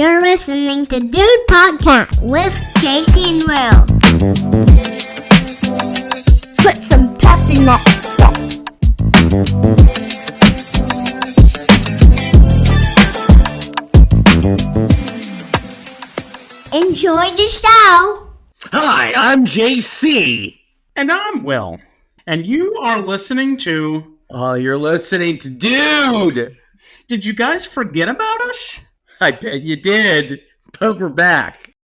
You're listening to Dude Podcast with JC and Will. Put some pep in that stuff. Enjoy the show. Hi, I'm JC. And I'm Will. And you are listening to... Oh, you're listening to Dude. Did you guys forget about us? I bet you did, but we're back.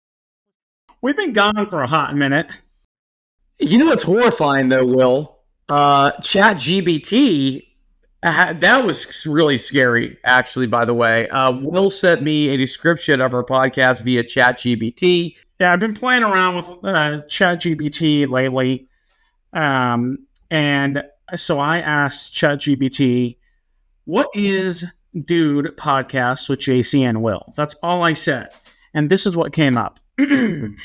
We've been gone for a hot minute. You know what's horrifying, though, Will? ChatGPT, that was really scary, actually, by the way. Will sent me a description of our podcast via ChatGPT. Yeah, I've been playing around with ChatGPT lately. And so I asked ChatGPT, what is Dude Podcast with JC and Will? That's all I said. And this is what came up. The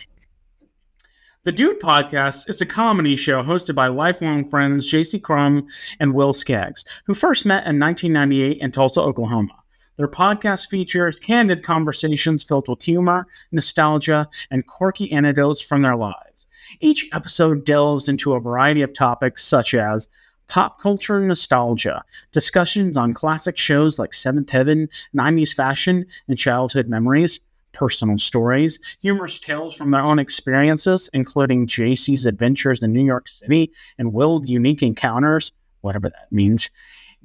Dude Podcast is a comedy show hosted by lifelong friends JC Crum and Will Skaggs, who first met in 1998 in Tulsa, Oklahoma. Their podcast features candid conversations filled with humor, nostalgia, and quirky anecdotes from their lives. Each episode delves into a variety of topics such as pop culture nostalgia, discussions on classic shows like Seventh Heaven, 90s fashion, and childhood memories, personal stories, humorous tales from their own experiences, including JC's adventures in New York City and Will's unique encounters, whatever that means,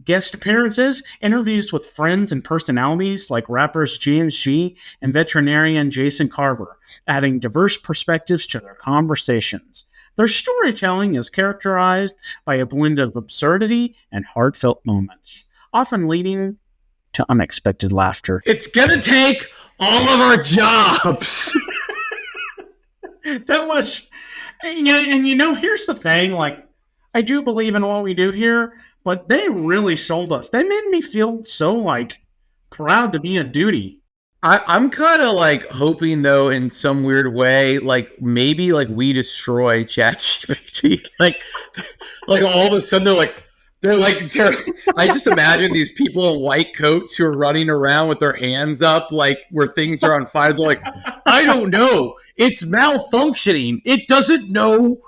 guest appearances, interviews with friends and personalities like rappers G&G and veterinarian Jason Carver, adding diverse perspectives to their conversations. Their storytelling is characterized by a blend of absurdity and heartfelt moments, often leading to unexpected laughter. It's gonna take all of our jobs. That was, and here's the thing, like, I do believe in what we do here, but they really sold us. They made me feel so, like, proud to be a Duty. I'm kind of like hoping, though, in some weird way, like maybe like we destroy ChatGPT. like all of a sudden they're I just imagine these people in white coats who are running around with their hands up, like where things are on fire. They're like, I don't know, it's malfunctioning. It doesn't know.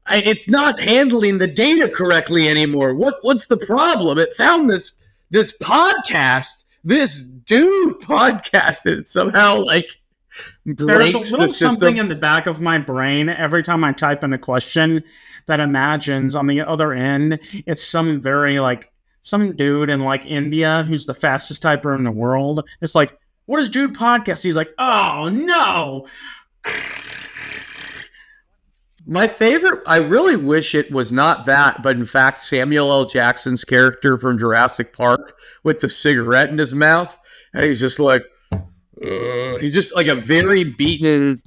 It's not handling the data correctly anymore. What's the problem? It found this podcast. This Dude Podcast, and it somehow breaks There's a little the system. Something in the back of my brain every time I type in a question that imagines on the other end it's some some dude in India who's the fastest typer in the world. It's like, what is Dude Podcast? He's like, oh no. My favorite, I really wish it was not that, but in fact Samuel L. Jackson's character from Jurassic Park with the cigarette in his mouth, and he's just like, he's just like a very beaten,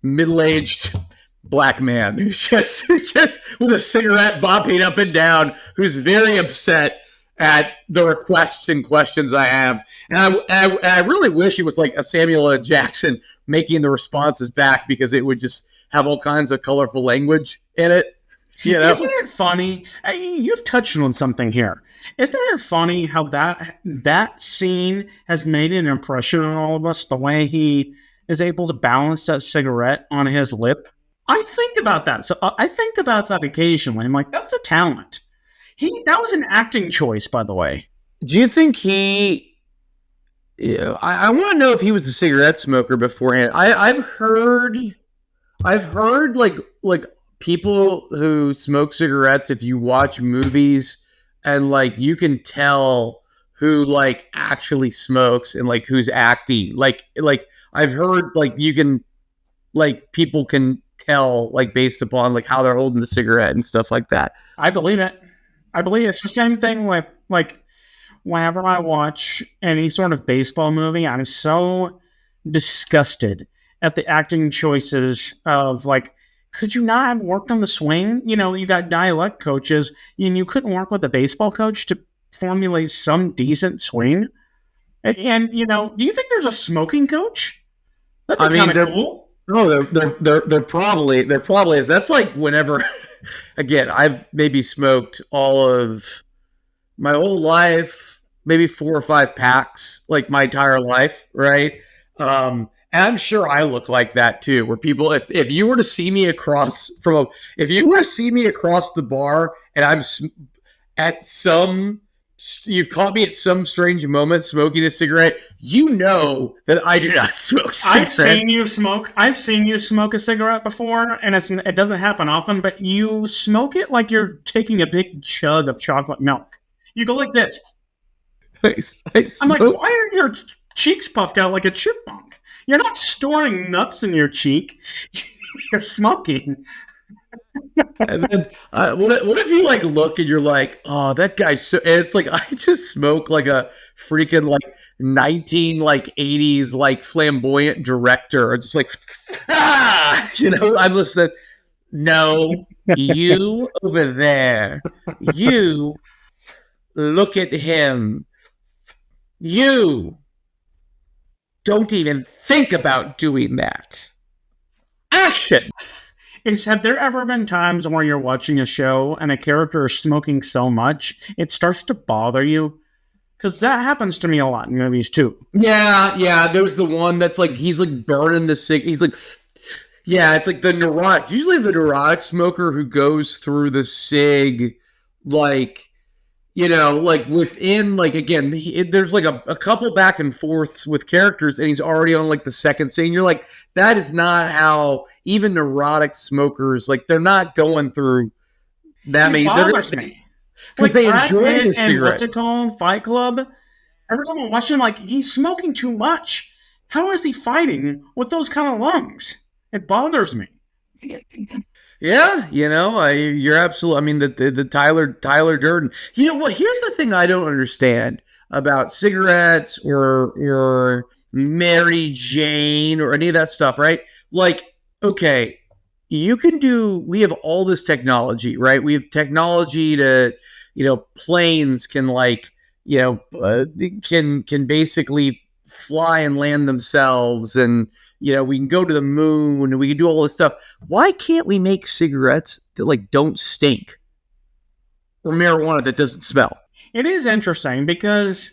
middle-aged black man who's just with a cigarette bopping up and down, who's very upset at the requests and questions I have. And I really wish it was like a Samuel L. Jackson making the responses back, because it would just have all kinds of colorful language in it. You know? Isn't it funny? You've touched on something here. Isn't it funny how that scene has made an impression on all of us, the way he is able to balance that cigarette on his lip? I think about that. So I think about that occasionally. I'm like, that's a talent. That was an acting choice, by the way. Do you think he... Yeah, I want to know if he was a cigarette smoker beforehand. I've heard like people who smoke cigarettes, if you watch movies and you can tell who actually smokes and who's acting. Like I've heard you can people can tell based upon how they're holding the cigarette and stuff like that. I believe it. It's the same thing with whenever I watch any sort of baseball movie, I'm so disgusted at the acting choices of could you not have worked on the swing? You got dialect coaches and you couldn't work with a baseball coach to formulate some decent swing. And do you think there's a smoking coach? That'd be kind of cool. No, there probably is. That's whenever, again, I've maybe smoked all of my whole life. maybe 4 or 5 packs like my entire life, right? And I'm sure I look like that too. Where people, if you were to see me across if you were to see me across the bar and I'm at some, you've caught me at some strange moment smoking a cigarette, you know that I do not smoke cigarettes. I've seen you smoke a cigarette before, and it doesn't happen often, but you smoke it like you're taking a big chug of chocolate milk. You go like this. I'm like, why are your cheeks puffed out like a chipmunk? You're not storing nuts in your cheek. You're smoking. And then what if you like look and you're like, oh, that guy's so, and it's like I just smoke like a freaking like 80s like flamboyant director. It's just like I'm listening. No, you over there. You look at him. You don't even think about doing that. Action. Have there ever been times where you're watching a show and a character is smoking so much it starts to bother you? Because that happens to me a lot in movies too. Yeah. There's the one that's like he's like burning the cig. He's like, yeah, it's like the neurotic. Usually the neurotic smoker who goes through the cig, like, like within, like, again, there's like a couple back and forths with characters, and he's already on like the second scene. You're like, that is not how even neurotic smokers, like, they're not going through that many. Bothers me because they enjoy the cigarette. And what's it called? Fight Club. Every time I watch him, like, he's smoking too much. How is he fighting with those kind of lungs? It bothers me. Yeah, you're absolutely. I mean, the Tyler Durden. You know what? Here's the thing I don't understand about cigarettes or Mary Jane or any of that stuff, right? Like, okay, we have all this technology, right? We have technology to, planes can like, can basically fly and land themselves, and we can go to the moon and we can do all this stuff. Why can't we make cigarettes that like don't stink, or marijuana that doesn't smell? It is interesting because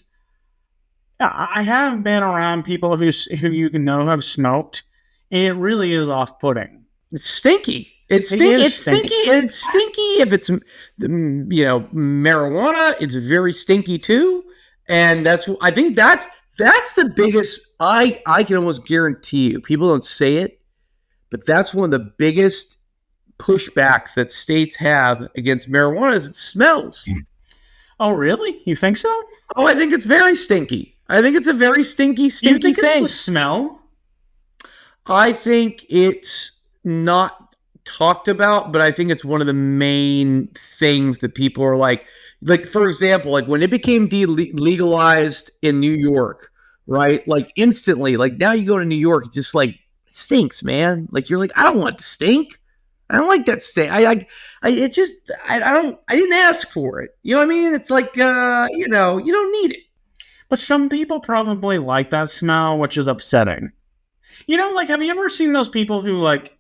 I have been around people who you have smoked, and it really is off-putting. It's stinky. It's stinky. It's stinky. And it's stinky if it's marijuana. It's very stinky too, and I think that's the biggest. I can almost guarantee you, people don't say it, but that's one of the biggest pushbacks that states have against marijuana is it smells. Oh, really? You think so? Oh, I think it's very stinky. I think it's a very stinky you think thing. It's the smell? I think it's not talked about, but I think it's one of the main things that people are like, for example, like when it became legalized in New York, right? Like instantly, like now you go to New York, it just like it stinks, man. Like you're like, I don't want it to stink. I don't like that stink. I didn't ask for it. You know what I mean? It's like, you don't need it. But some people probably like that smell, which is upsetting. Like, have you ever seen those people who like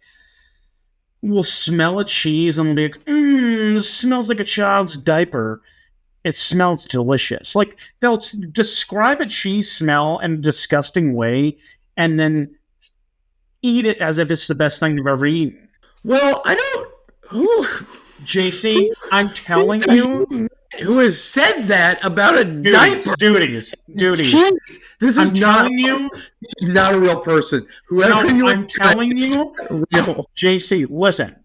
will smell a cheese and will be like, this smells like a child's diaper. It smells delicious. Like, they'll describe a cheese smell in a disgusting way and then eat it as if it's the best thing they've ever eaten. Well, I don't... JC, I'm telling you... Who has said that about a diaper? Dudies. Jeez, this is not a real person. I'm telling you... Real. JC, listen.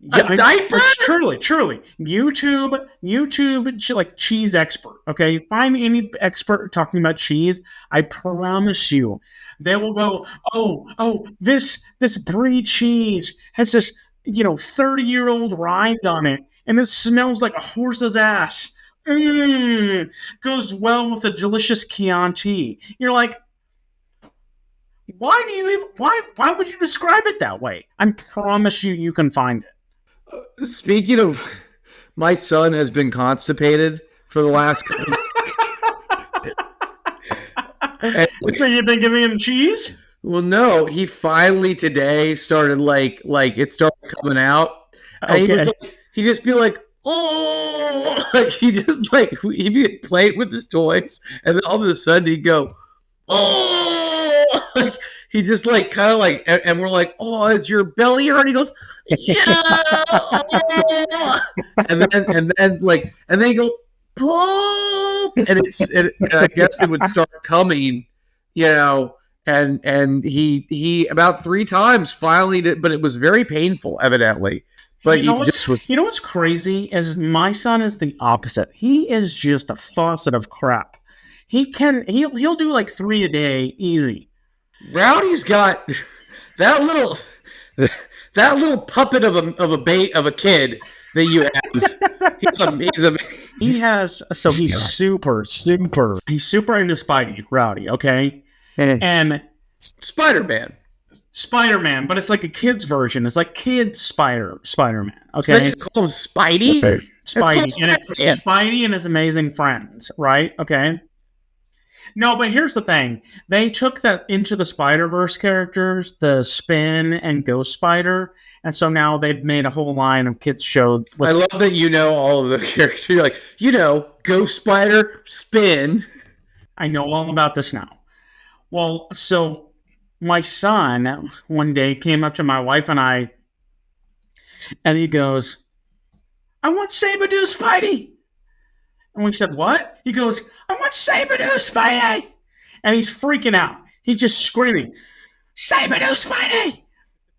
Diaper? Truly. YouTube, like cheese expert. Okay, find any expert talking about cheese. I promise you, they will go, oh, this brie cheese has this 30-year-old rind on it, and it smells like a horse's ass. Goes well with a delicious Chianti. You're like, why would you describe it that way? I promise you can find it. Speaking of, my son has been constipated for the last couple So you've been giving him cheese? Well, no, he finally today started like it started coming out. And he just be like, oh, like he just like he'd be playing with his toys, and then all of a sudden he'd go, oh, like he just like kind of like, and we're like, oh, is your belly hurt? He goes, yeah, and then he go, poop, and I guess it would start coming, and he about 3 times finally did, but it was very painful, evidently. But you know what's crazy is my son is the opposite. He is just a faucet of crap. He'll do like 3 a day easy. Rowdy's got that little puppet of a kid that you have. He's amazing. He's super into Spidey, Rowdy, okay? And Spider-Man, but it's like a kid's version. It's like kids Spider-Man, okay? So they call him Spidey? Spidey and his amazing friends, right? Okay. No, but here's the thing. They took that into the Spider-Verse characters, the Spin and Ghost Spider, and so now they've made a whole line of kids' shows. I love that you know all of the characters. You're like, Ghost Spider, Spin. I know all about this now. Well, so my son one day came up to my wife and I, and he goes, I want Sabadoo Spidey. And we said, what? He goes, I want Sabadoo Spidey. And he's freaking out. He's just screaming, Sabadoo Spidey.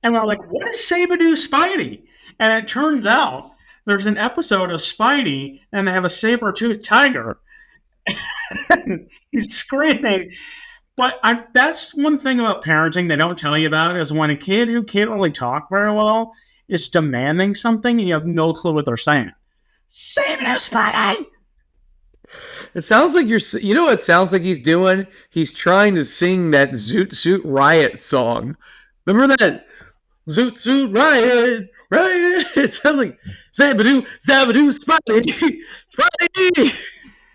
And we're like, what is Sabadoo Spidey? And it turns out there's an episode of Spidey and they have a saber-toothed tiger. He's screaming. But that's one thing about parenting they don't tell you about is when a kid who can't really talk very well is demanding something and you have no clue what they're saying. Sabadoo Spidey. It sounds like you know what it sounds like he's doing? He's trying to sing that Zoot Suit Riot song. Remember that? Zoot Suit Riot, Riot. It sounds like Zabadoo, Spidey, Spidey.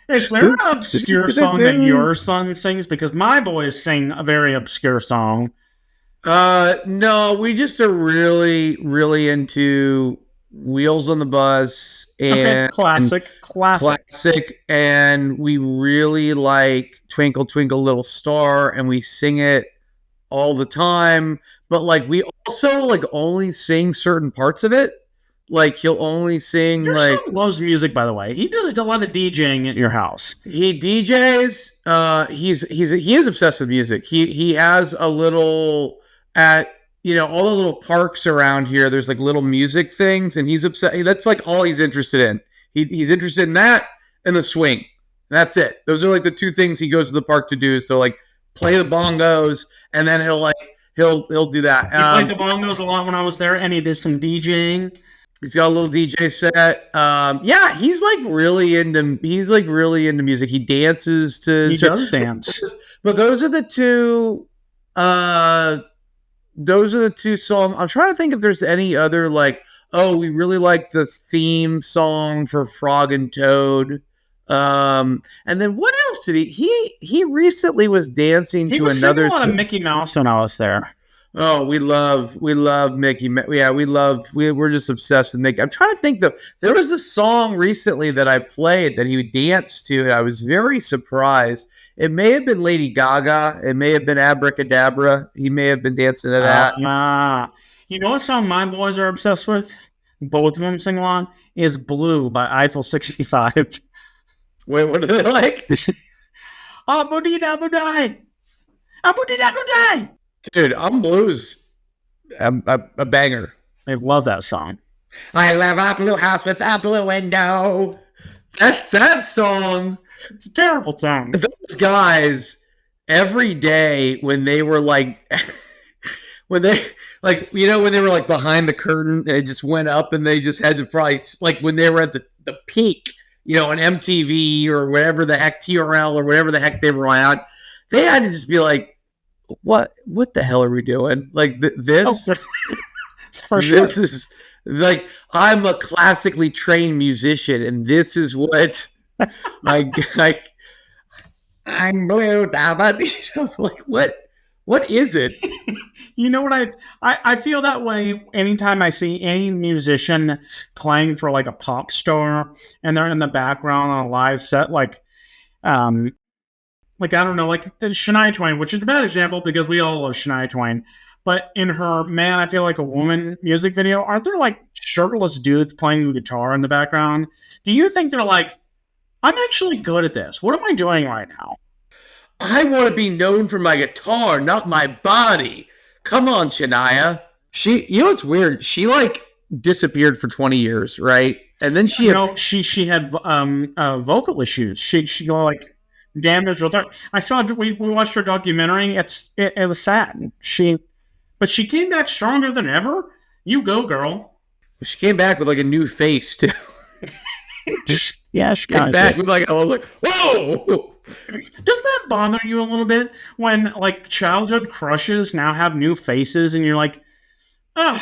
Is there an obscure song that your son sings? Because my boys sing a very obscure song. No, we just are really, really into Wheels on the Bus and classic, and we really like Twinkle Twinkle Little Star, and we sing it all the time. But like we also like only sing certain parts of it. Like he'll only sing your like son loves music, by the way. He does a lot of DJing at your house. He DJs. He is obsessed with music. He has a little at all the little parks around here. There's like little music things, and he's upset. That's like all he's interested in. He's interested in that and the swing. And that's it. Those are like the 2 things he goes to the park to do. Is to like play the bongos, and then he'll do that. He played the bongos a lot when I was there, and he did some DJing. He's got a little DJ set. Yeah, he's like really into music. He dances to. He does dance. But those are the 2. Those are the 2 songs. I'm trying to think if there's any other like. Oh, we really like the theme song for Frog and Toad. And then what else did he recently was dancing to another. He was singing a lot of Mickey Mouse when I was there. Oh, we love Mickey. Yeah, we're just obsessed with Mickey. I'm trying to think though. There was a song recently that I played that he danced to, and I was very surprised. It may have been Lady Gaga. It may have been Abracadabra. He may have been dancing to that. You know what song my boys are obsessed with? Both of them sing along is "Blue" by Eiffel 65. Wait, what are they like? Dude, I'm Blue's a banger. I love that song. I love a blue house with a blue window. That song. It's a terrible song. Those guys, every day when they were like, when they were like behind the curtain, it just went up and they just had to probably, like when they were at the peak, on MTV or whatever the heck, TRL or whatever the heck they were on, they had to just be like, what the hell are we doing? Like this? Oh, for sure. This is like, I'm a classically trained musician and this is what like I'm blue. Like what What is it? You know what I feel that way anytime I see any musician playing for like a pop star and they're in the background on a live set, um like I don't know, like the Shania Twain, which is a bad example because we all love Shania Twain. But in her Man, I Feel Like a Woman music video, aren't there like shirtless dudes playing the guitar in the background? Do you think they're like, I'm actually good at this. What am I doing right now? I want to be known for my guitar, not my body. Come on, Shania. You know what's weird? She like disappeared for 20 years, right? And then she had vocal issues. She like damaged her throat. I saw we watched her documentary. It was sad. But she came back stronger than ever. You go, girl. She came back with like a new face too. Yeah, she came back with like, I was like, whoa. Does that bother you a little bit when like childhood crushes now have new faces and you're like, ugh?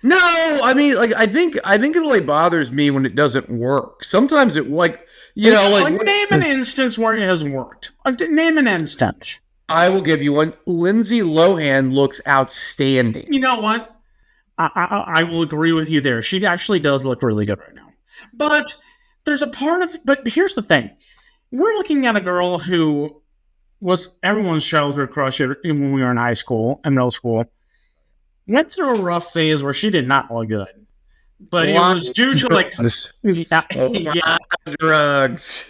No, I mean, like I think it only bothers me when it doesn't work. Sometimes it like name an instance where it has worked. Name an instance. I will give you one. Lindsay Lohan looks outstanding. You know what? I will agree with you there. She actually does look really good right now. But there's a part of it. But here's the thing. We're looking at a girl who was everyone's childhood crush when we were in high school and middle school. Went through a rough phase where she did not look good. But it was due to like drugs.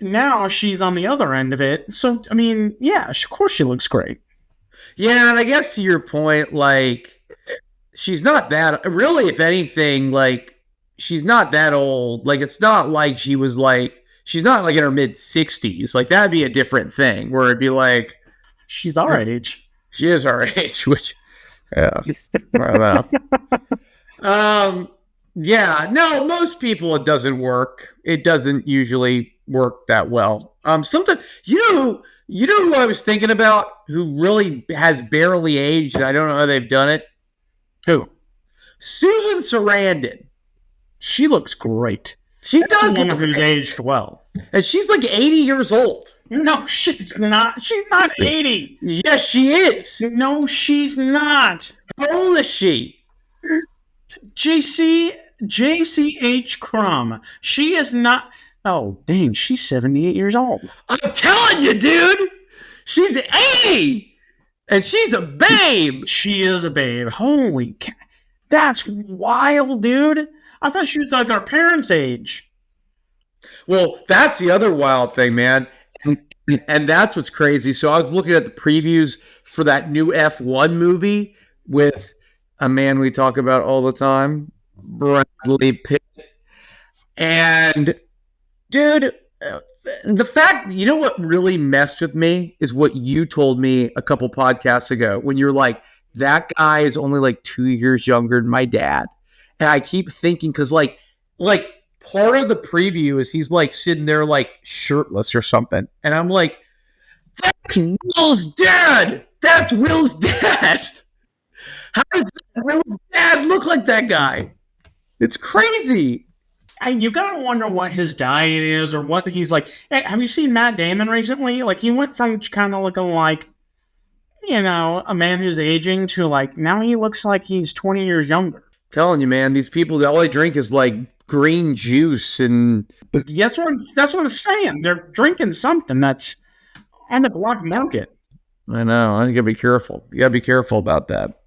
Now she's on the other end of it. So, I mean, yeah, of course she looks great. Yeah, and I guess to your point, like, she's not that... Really, if anything, like, she's not that old. Like, it's not like she was, like... She's not, like, in her mid-60s. Like, that'd be a different thing, where it'd be like... She's our age. She is our age, which... Yeah. I don't know. Yeah, no, most people it doesn't work. It doesn't usually work that well. Sometimes you know who I was thinking about who really has barely aged, and I don't know how they've done it. Who? Susan Sarandon. She looks great. She does look who's aged well. And she's like 80 years old. No, she's not. She's not 80. Yes, she is. No, she's not. How old is she? JCH Crumb. She is not. Oh, dang, she's 78 years old. I'm telling you, dude. She's 80. And she's a babe. She is a babe. Holy cow. That's wild, dude. I thought she was like our parents' age. Well, that's the other wild thing, man. And that's what's crazy. So I was looking at the previews for that new F1 movie with a man we talk about all the time, Bradley Pitt. And, dude, the fact, you know what really messed with me is what you told me a couple podcasts ago when you're like, that guy is only like 2 years younger than my dad. And I keep thinking, because like part of the preview is he's like sitting there like shirtless or something. And I'm like, that's Will's dad. That's Will's dad. How does Will's dad look like that guy? It's crazy. You gotta wonder what his diet is or what he's like. Hey, have you seen Matt Damon recently? Like, he went from kind of looking like, you know, a man who's aging to like, now he looks like he's 20 years younger. Telling you, man, these people, all they drink is like green juice and... That's what I'm saying. They're drinking something that's on the black market. I know. I gotta be careful. You gotta be careful about that.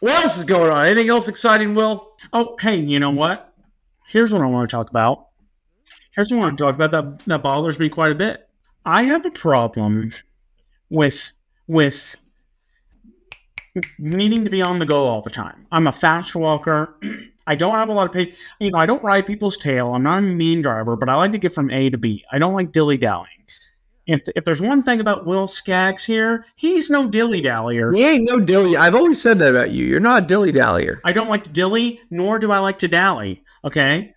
What else is going on? Anything else exciting, Will? Oh, hey, you know what? Here's what I want to talk about. That bothers me quite a bit. I have a problem with needing to be on the go all the time. I'm a fast walker. I don't have a lot of patience. You know, I don't ride people's tail. I'm not a mean driver, but I like to get from A to B. I don't like dilly-dallying. If there's one thing about Will Skaggs here, he's no dilly-dallyer. He ain't no dilly. I've always said that about you. You're not a dilly-dallyer. I don't like to dilly, nor do I like to dally. Okay?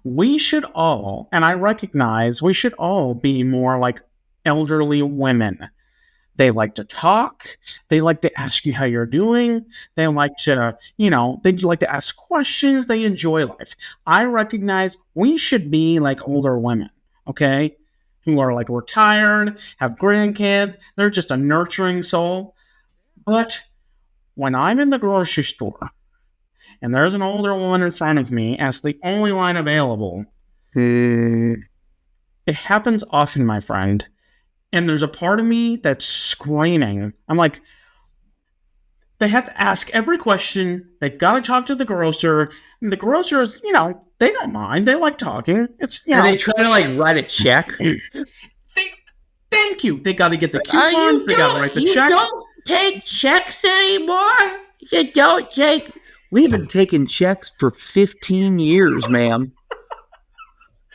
We should all, and I recognize we should all be more like elderly women. They like to talk. They like to ask you how you're doing. They like to, they like to ask questions. They enjoy life. I recognize we should be like older women, okay? who are like retired, have grandkids. They're just a nurturing soul. But when I'm in the grocery store and there's an older woman in front of me as the only line available, it happens often, my friend. And there's a part of me that's screaming. I'm like, they have to ask every question. They've got to talk to the grocer. And the grocers, they don't mind. They like talking. And they try to like write a check. Thank you. They got to get the coupons. They got to write the checks. You don't take checks anymore? You don't take... We've been taking checks for 15 years, ma'am.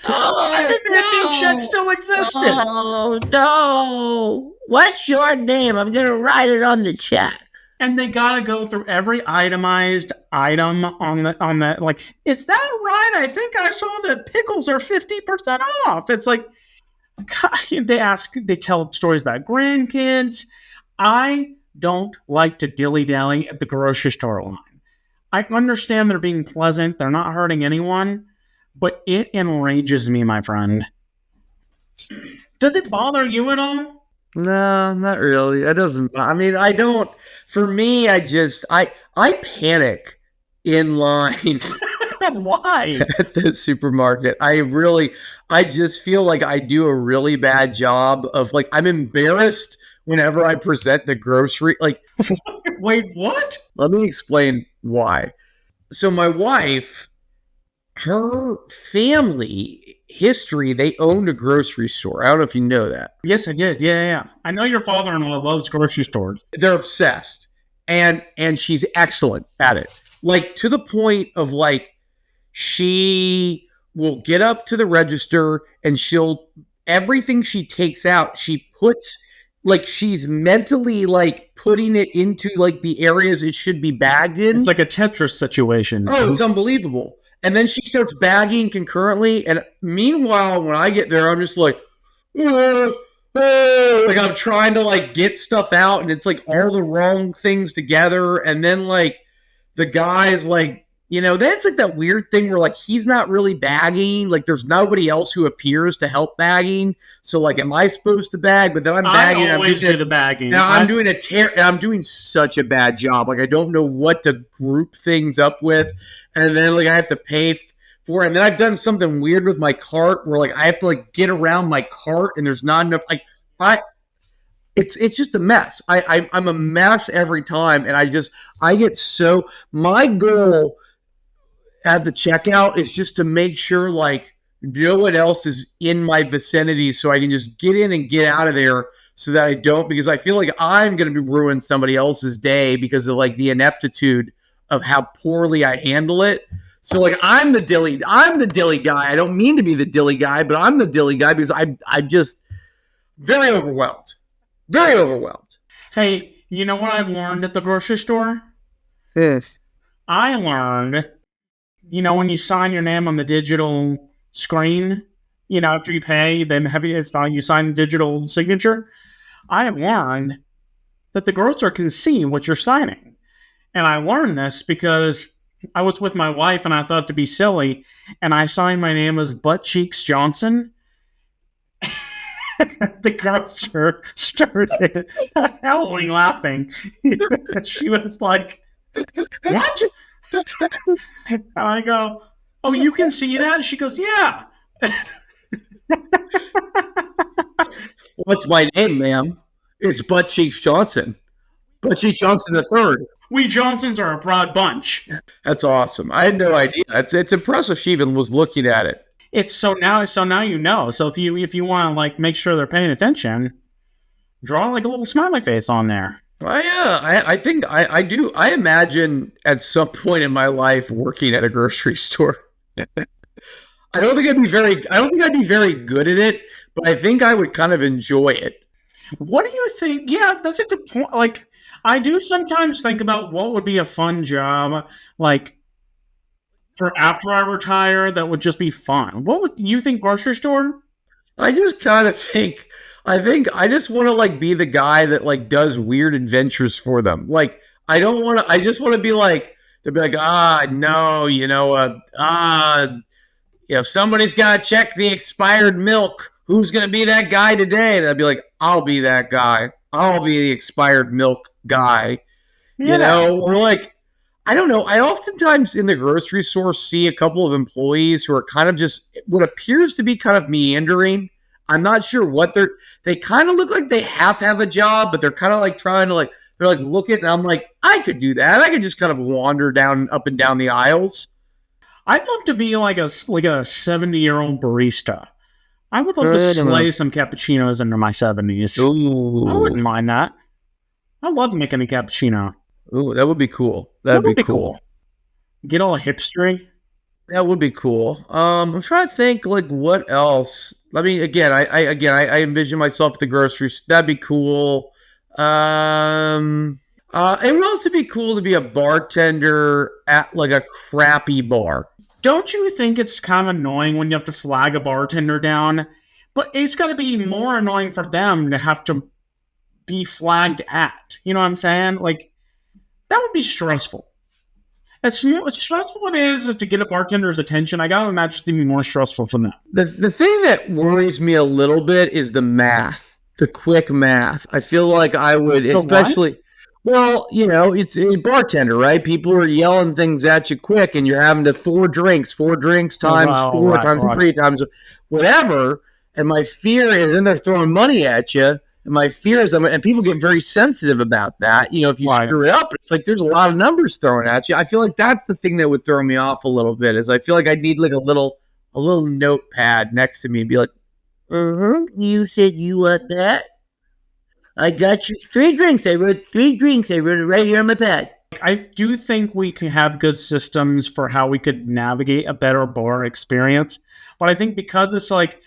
I didn't think checks still existed. Oh, no. What's your name? I'm going to write it on the check. And they got to go through every itemized item on that. Like, is that right? I think I saw that pickles are 50% off. It's like, God, they tell stories about grandkids. I don't like to dilly-dally at the grocery store line. I understand they're being pleasant. They're not hurting anyone. But it enrages me, my friend. Does it bother you at all? No, not really. It doesn't. I mean, I don't. For me, I panic in line. Why? At the supermarket. I just feel like I do a really bad job of like, I'm embarrassed whenever I present the grocery. Like, wait, what? Let me explain why. So my wife, her family history, they owned a grocery store. I don't know if you know that. Yes, I did. Yeah. I know your father-in-law loves grocery stores. They're obsessed. And she's excellent at it. Like, to the point of like, she will get up to the register and everything she takes out, she puts, like, she's mentally like putting it into like the areas it should be bagged in. It's like a Tetris situation. Oh, it's unbelievable. And then she starts bagging concurrently. And meanwhile, when I get there, I'm just like, like I'm trying to like get stuff out, and it's like all the wrong things together. And then like the guy's like, that's like that weird thing where like he's not really bagging. Like there's nobody else who appears to help bagging. So like, am I supposed to bag? But then I'm bagging. I always do the bagging. Now I'm doing such a bad job. Like I don't know what to group things up with, and then like I have to pay for it. And then I've done something weird with my cart where like I have to like get around my cart, and there's not enough. Like it's just a mess. I'm a mess every time, and I get so. My goal at the checkout is just to make sure like no one else is in my vicinity, so I can just get in and get out of there, so that I don't, because I feel like I'm going to ruin somebody else's day because of like the ineptitude of how poorly I handle it. So like I'm the dilly guy. I don't mean to be the dilly guy, but I'm the dilly guy because I'm just very overwhelmed. Very overwhelmed. Hey, you know what I've learned at the grocery store? Yes. I learned, when you sign your name on the digital screen, after you pay, then you sign the digital signature. I have learned that the grocer can see what you're signing. And I learned this because I was with my wife and I thought it to be silly, and I signed my name as Butt Cheeks Johnson. The grocer started howling laughing. She was like, what? And I go, oh, you can see that? She goes, yeah. What's my name, ma'am? It's Butt Cheeks Johnson. Butt Cheeks Johnson III. We Johnsons are a proud bunch. That's awesome. I had no idea. It's impressive she even was looking at it. It's so now you know. So if you want to like make sure they're paying attention, draw like a little smiley face on there. Well, yeah, I think I do. I imagine at some point in my life working at a grocery store. I don't think I'd be very good at it, but I think I would kind of enjoy it. What do you think? Yeah, that's a good point. Like, I do sometimes think about what would be a fun job, like, for after I retire, that would just be fun. What would you think, grocery store? I just kind of think I just want to like be the guy that like does weird adventures for them. Like I just want to be like, they'll be like, no, somebody's got to check the expired milk who's going to be that guy today? And I'd be like, I'll be that guy. I'll be the expired milk guy. Yeah. You know, or like, I don't know. I oftentimes in the grocery store see a couple of employees who are kind of just what appears to be kind of meandering. I'm not sure what they kind of look like they half have a job, but they're kind of like trying to like, they're like looking, and I'm like, I could do that. I could just kind of wander down up and down the aisles. I'd love to be like a 70-year-old barista. I would love to slay some cappuccinos into my 70s. Ooh. I wouldn't mind that. I love making a cappuccino. Ooh, that would be cool. That would be cool. Get all hipstery. That would be cool. I'm trying to think like what else. I mean, again, I envision myself at the grocery store. That'd be cool. It would also be cool to be a bartender at like a crappy bar. Don't you think it's kind of annoying when you have to flag a bartender down? But it's got to be more annoying for them to have to be flagged at. You know what I'm saying? Like, that would be stressful. As stressful it is to get a bartender's attention, I gotta imagine it to be more stressful for them. The thing that worries me a little bit is the math, the quick math. I feel like I would, especially, well, you know, it's a bartender, right? People are yelling things at you quick, and you're having to four drinks times four times 3 times, whatever. And my fear is, then they're throwing money at you. And my fear is, and people get very sensitive about that. You know, if you screw it up, it's like there's a lot of numbers thrown at you. I feel like that's the thing that would throw me off a little bit. Is I feel like I need like a little notepad next to me and be like, you said you want that? I got you 3 drinks. I wrote 3 drinks. I wrote it right here on my pad. I do think we can have good systems for how we could navigate a better bar experience. But I think because it's like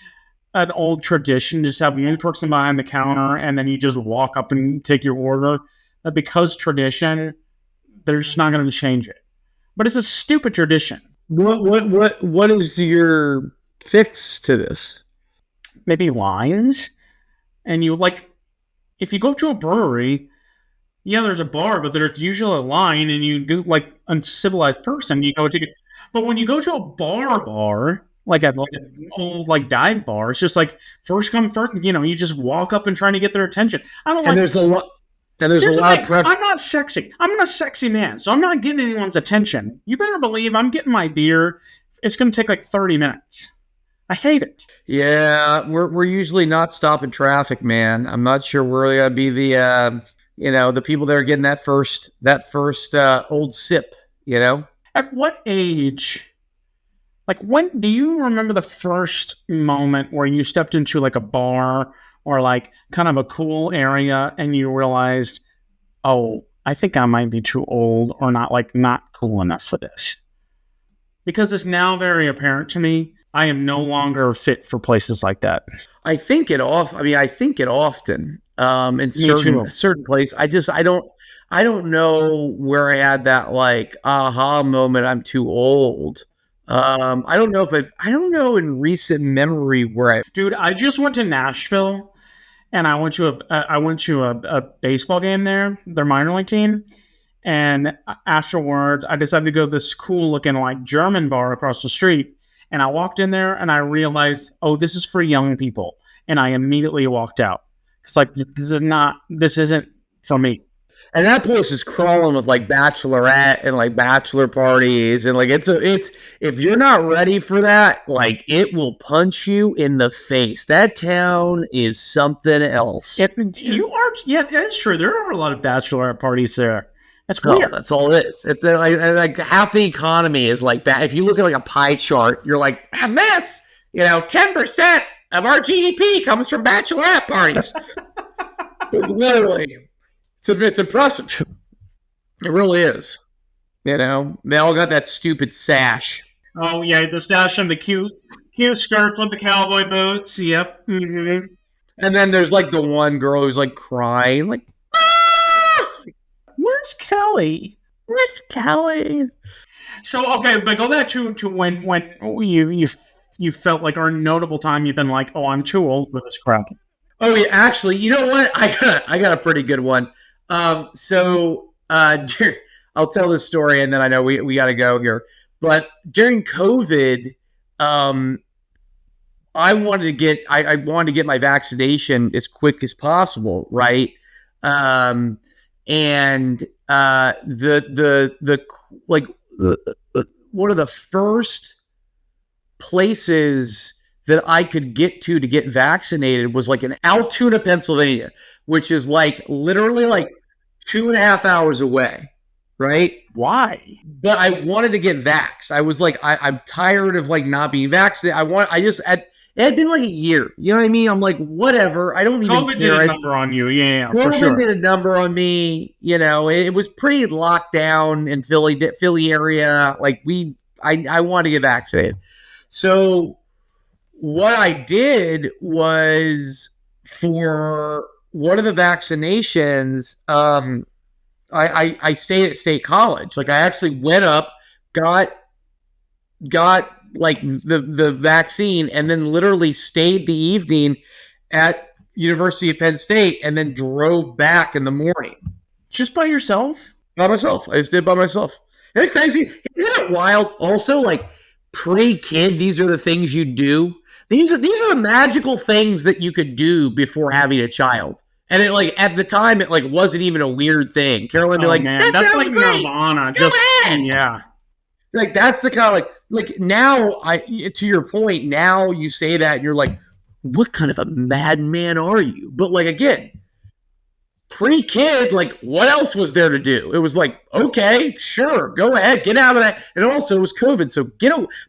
an old tradition, just have one person behind the counter and then you just walk up and take your order, that because tradition, they're just not going to change it. But it's a stupid tradition. What is your fix to this? Maybe lines. And you like, if you go to a brewery, yeah, there's a bar, but there's usually a line, and you do like a civilized person. You go to, but when you go to a bar, like an old like dive bar, it's just like first come first. You know, you just walk up and trying to get their attention. I don't and like. There's a lot. And there's a lot of I'm not sexy. I'm not a sexy man, so I'm not getting anyone's attention. You better believe I'm getting my beer. It's going to take like 30 minutes. I hate it. Yeah, we're usually not stopping traffic, man. I'm not sure we're gonna be the the people that are getting that first old sip. You know. At what age? Like, when do you remember the first moment where you stepped into like a bar or like kind of a cool area and you realized, oh, I think I might be too old or not cool enough for this? Because it's now very apparent to me, I am no longer fit for places like that. I think it often in certain places. I don't know where I had that like aha moment. I'm too old. I don't know in recent memory where Dude, I just went to Nashville and I went to a baseball game there, their minor league team. And afterwards, I decided to go to this cool looking like German bar across the street. And I walked in there and I realized, oh, this is for young people. And I immediately walked out. It's like, this isn't for me. And that place is crawling with like bachelorette and like bachelor parties, and like it's if you're not ready for that, like it will punch you in the face. That town is something else. That's true. There are a lot of bachelorette parties there. That's weird. No, that's all it is. It's like half the economy is like that. If you look at like a pie chart, you're like, and this, 10% of our GDP comes from bachelorette parties. Literally. It's impressive. It really is. They all got that stupid sash. Oh, yeah, the sash and the cute skirts with the cowboy boots. Yep. Mm-hmm. And then there's like the one girl who's like crying, like, ah! Where's Kelly? So, okay, but go back to when you felt like, or a notable time you've been like, oh, I'm too old for this crap. Oh, yeah, actually, you know what? I got a pretty good one. I'll tell this story, and then I know we got to go here. But during COVID, I wanted to get I wanted to get my vaccination as quick as possible, right? Um, and the like one of the first places that I could get to get vaccinated was like in Altoona, Pennsylvania, which is like literally like 2.5 hours away, right? Why? But I wanted to get vaxxed. I was like, I'm tired of like not being vaccinated. It had been like a year. You know what I mean? I'm like, whatever. I don't even COVID care. did a number on you. Yeah, for COVID sure. did a number on me. You know, it was pretty locked down in Philly area. Like I wanted to get vaccinated. So what I did was for one of the vaccinations, I stayed at State College. Like I actually went up, got like the vaccine, and then literally stayed the evening at University of Penn State, and then drove back in the morning. Just by yourself? By myself. I just did it by myself. Isn't it crazy? Isn't it wild? Also, like pre-kid, these are the things you do. These are the magical things that you could do before having a child. And it like at the time, it like wasn't even a weird thing. Carolyn would be like, man, that's like great. Nirvana. Go ahead. Yeah. Like that's the kind of like now to your point, now you say that and you're like, what kind of a madman are you? But like again, pre-kid, like what else was there to do? It was like, okay, sure, go ahead, get out of that. And also it was COVID, so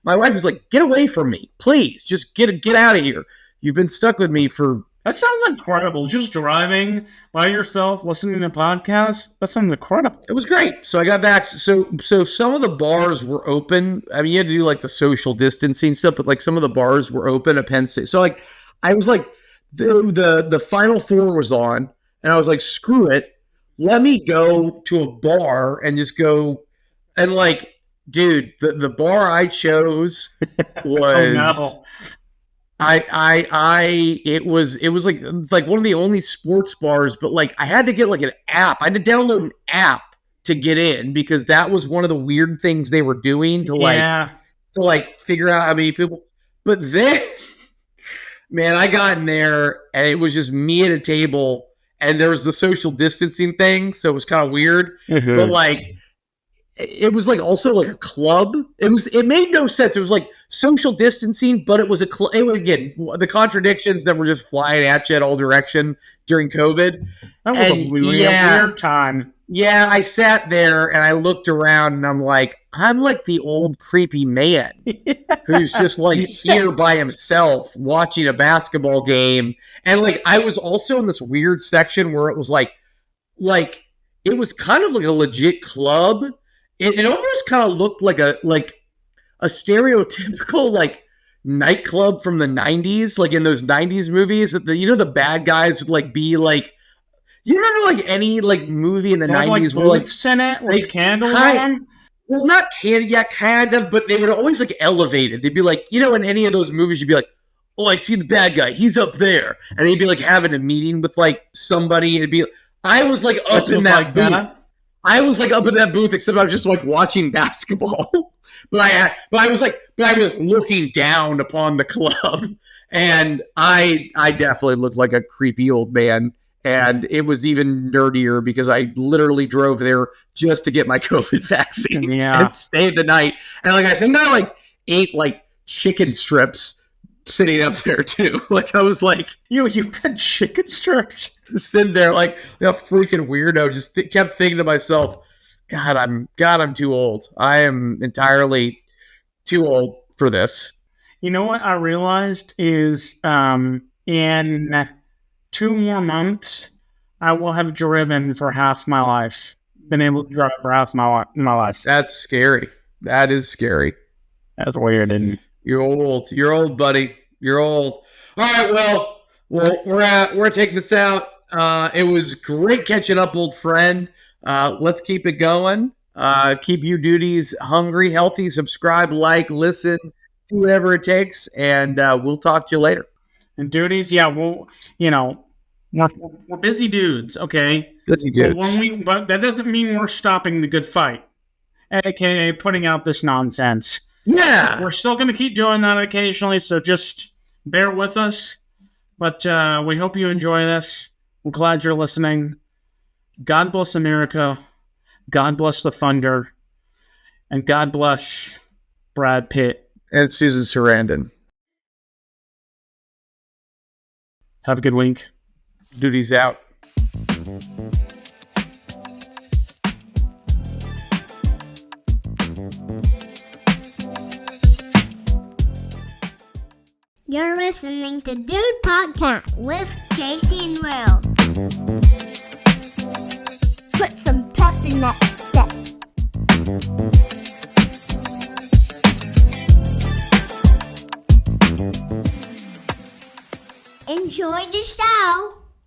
my wife was like, get away from me, please, just get out of here. You've been stuck with me for. That sounds incredible. Just driving by yourself, listening to podcasts. That sounds incredible. It was great. So I got back. So some of the bars were open. I mean, you had to do like the social distancing stuff, but like some of the bars were open at Penn State. So like I was like the Final Four was on, and I was like, screw it. Let me go to a bar and just go and like, dude, the bar I chose was. Oh, no. It was like one of the only sports bars, but like I had to get like an app. I had to download an app to get in because that was one of the weird things they were doing to figure out how many people. But then, man, I got in there and it was just me at a table and there was the social distancing thing, so it was kind of weird. Mm-hmm. But like, it was like also like a club. It made no sense. It was like social distancing, but it was again, the contradictions that were just flying at you at all direction during COVID. That was a weird time. Yeah, I sat there and I looked around and I'm like the old creepy man who's just like here by himself watching a basketball game. And like I was also in this weird section where it was like it was kind of like a legit club. It almost kind of looked like a stereotypical like nightclub from the 90s, like in those 90s movies that the bad guys would like be like. You remember like any like movie in the 90s where like Senate with candles on? Well, not candy, yeah, kind of, but they were always like elevated. They'd be like, in any of those movies, you'd be like, oh, I see the bad guy, he's up there, and he'd be like having a meeting with like somebody, and it'd be. I was like up in that booth. I was like up in that booth, except I was just like watching basketball. but I was looking down upon the club, and I definitely looked like a creepy old man. And it was even nerdier because I literally drove there just to get my COVID vaccine and stayed the night. And like I think I like ate like chicken strips sitting up there too. Like I was like, you got chicken strips sitting there like a freaking weirdo. Just kept thinking to myself, God, I'm too old. I am entirely too old for this. You know what I realized is in 2 more months, I will have driven for half my life. Been able to drive for half my life. That's scary. That is scary. That's weird, isn't it? You're old. You're old, buddy. You're old. All right, well, we're taking this out. It was great catching up, old friend. Let's keep it going. Keep you duties hungry, healthy. Subscribe, like, listen, do whatever it takes, and we'll talk to you later. And duties, yeah, well, we're busy dudes, okay? Busy dudes. But that doesn't mean we're stopping the good fight, aka putting out this nonsense. Yeah. We're still going to keep doing that occasionally, so just bear with us, but we hope you enjoy this. We're glad you're listening. God bless America. God bless the thunder. And God bless Brad Pitt. And Susan Sarandon. Have a good week. Dudies out. You're listening to Dude Podcast with JC and Will. Put some pep in that step. Enjoy the show.